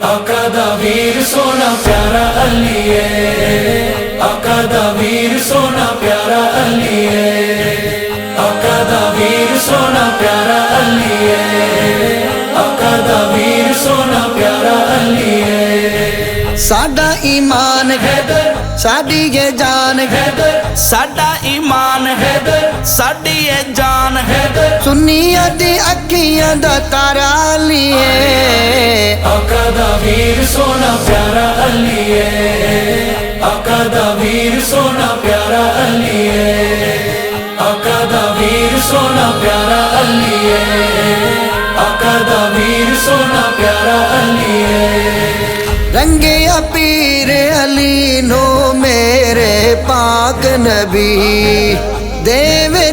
آقا دا ویر سونا پیارا علی ہے، آقا دا ویر سونا پیارا علی ہے، آقا دا ویر سونا پیارا علی ہے، آقا دا ویر سونا پیارا علی ہے۔ ساڈا ایمان حیدر ساڈی یہ جان حیدر، ساڈا ایمان حیدر ساڈی یہ جان حیدر، سنیاں دی اکھیاں دا تارا علی ہے۔ آقا دا ویر سونا پیارا علی ہے، آقا دا ویر سونا پیارا علی ہے، آقا دا ویر سونا پیارا علی ہے، آقا دا ویر سونا پیارا علی ہے۔ رنگیا پیر علی نو میرے پاک نبی، دے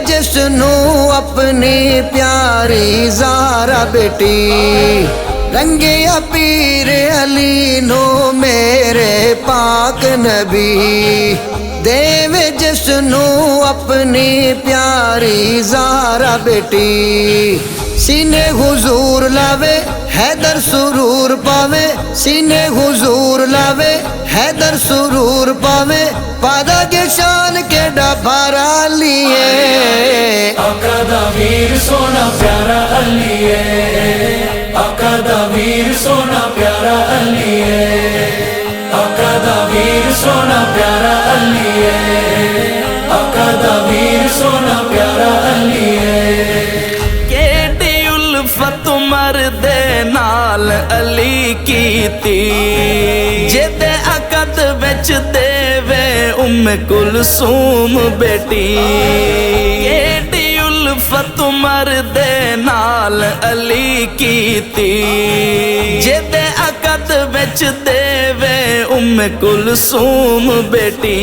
جس نو اپنی پیاری زارا بیٹی۔ رنگیا پیر علی نو میرے پاک نبی، دے جس نو اپنی پیاری زارا بیٹی۔ سینے حضور لاوے حیدر سرور پاوے، سینے حضور لاوے حیدر سرور پاوے، پادا کے شان کے ڈبارا لیے۔ آقا دا ویر سونا پیارا علی ہے، آقا دا ویر سونا پیارا علی ہے، آقا دا ویر سونا پیارا علی ہے، آقا دا ویر سونا پیارا علی ہے۔ کیڑی الفت مرد نال علی کیتی، جدے عقد وچ دیوے کلثوم بیٹی۔ کیڑی الفت مرد نال علی کیتی، جدے عقد وچ دیوے کلثوم بیٹی۔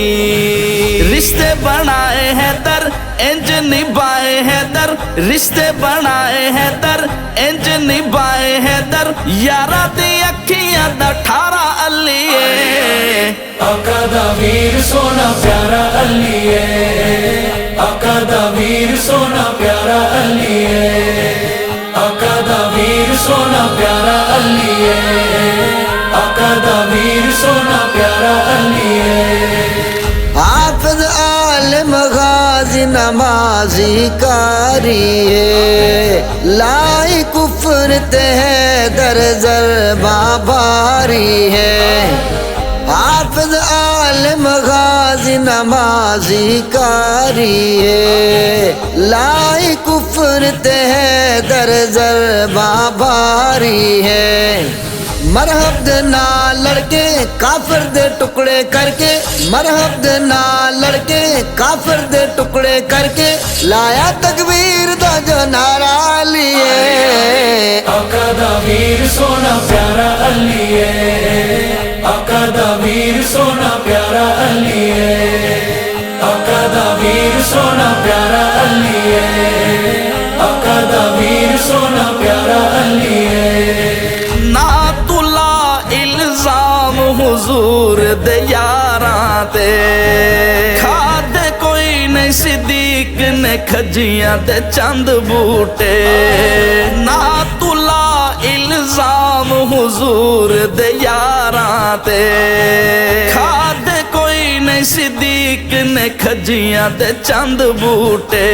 رشتے بنائے حیدر انج نبھائے حیدر، رشتے بنائے حیدر انج نبھائے حیدر، یارا دی اکھیاں دا ٹھارا علی ہے۔ آقا دا ویر سونا پیارا علی ہے، آقا دا ویر سونا پیارا علی ہے، آقا دا ویر سونا پیارا علی ہے، آقا دا ویر سونا پیارا علی ہے۔ حافظ عالم غازی نمازی کاری ہے، لائی کفر تے حیدر ضرباں بھاری ہے۔ حافظ عالم غازی نمازی کاری ہے، لائی کفر تے حیدر ضرباں بھاری ہے۔ مرحب دے نال لڑکے کافر دے ٹکڑے کر کے، مرحب دے نال لڑکے کافر دے ٹکڑے کر کے، لایا تکبیر دا جو نعرہ لیے۔ آقا دا ویر سونا پیارا علی ہے، آقا دا ویر سونا پیارا علی ہے، آقا دا ویر سونا پیارا علی ہے، آقا دا ویر سونا پیارا علی ہے۔ حضور دے یاراں تے کھادے کوئی نہیں، صدیق نے کھجیاں تے چند بوٹے۔ نا تلا الزام حضور دے یاراں تے کھادے کوئی نہیں، صدیق نے کھجیاں تے چند بوٹے۔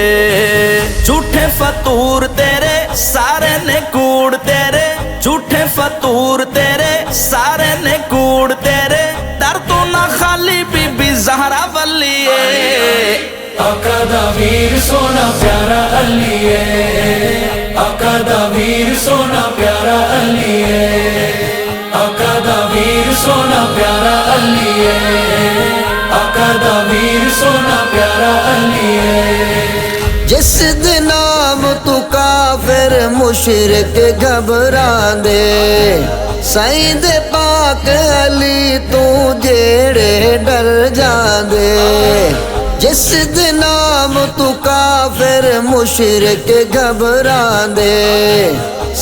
جھوٹے فطور تیرے سارے نے کوڑ تیرے، جھوٹے فطور تیرے سارے نے کوڑ تیرے، در تو نہ خالی بی بی زہرا ولی ہے۔ آقا دا ویر سونا پیارا علی ہے، آقا دا ویر سونا پیارا علی ہے، آقا دا ویر سونا پیارا علی ہے، آقا دا ویر سونا پیارا علی ہے۔ جس دن نام تو کافر مشرک گھبران دے، سائیں دے پاک علی تو جیڑے ڈر جان دے۔ جس دن نام تو کافر مشرک گھبران دے،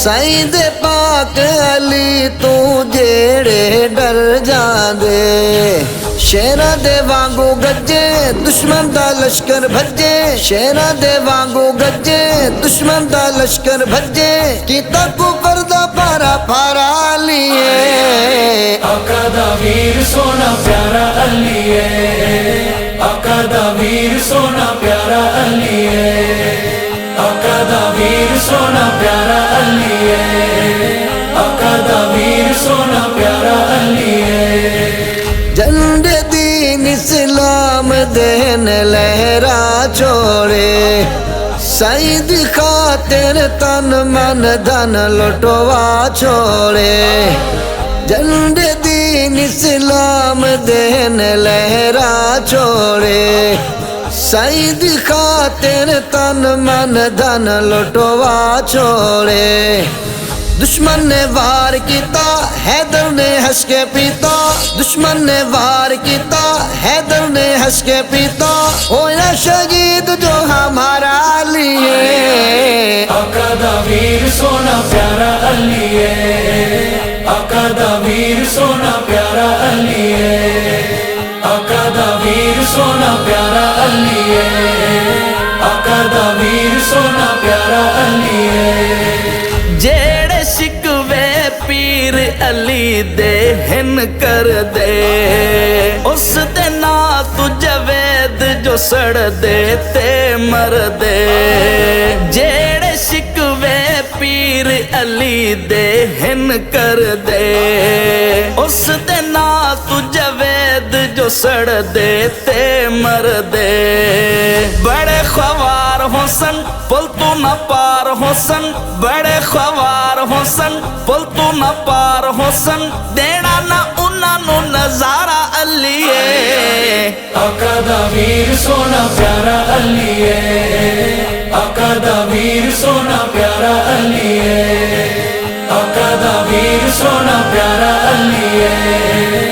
سائیں دے پاک علی تو جیڑے ڈر جان دے۔ شیراں دے وانگو گجے دشمن دا لشکر بھجے شیراں دے وانگو گجے دشمن دا لشکر بھجے کیتا کفر دا پارا پارا لیے آقا دا ویر سونا پیارا علی ہے آقا دا ویر سونا پیارا علی ہے آقا دا ویر سونا پیارا علی ہے آقا دا ویر سونا پیارا علی ہے جھنڈے دین اسلام دین لہرا چھوڑے سعید خاطر تن من دھن لٹوا چھوڑے جھنڈے دین اسلام دین لہرا چھوڑے سعید خاطر تن من دھن لٹوا چھوڑے دشمن نے وار کیتا حیدر نے ہنس کے پیتا دشمن نے وار کیتا حیدر نے ہنس کے پیتا ہویا شہید جو ہمارا علی ہے آقا دا ویر سونا پیارا علی ہے آقا دا ویر سونا پیارا علی ہے آقا دا ویر سونا پیارا علی ہے آقا دا ویر سونا پیارا علی ہے جیڑے شکوے پیر علی دے ہن کر دے اس دے نا تو جوید جو سڑ دے تے مر دے جیڑے شکوے پیر علی دے ہن کر دے اس دے نا تو جوید جو سڑ دے تے مر دے بڑے خوار حسن پل تو نہ پار حسن بڑے خوار حسن پل تو نہ پار حسن دینا نہ انہاں نو نظارہ علی ہے آقا دا ویر سونا پیارا علی ہے آقا دا ویر سونا پیارا علی ہے آقا دا ویر سونا پیارا علی ہے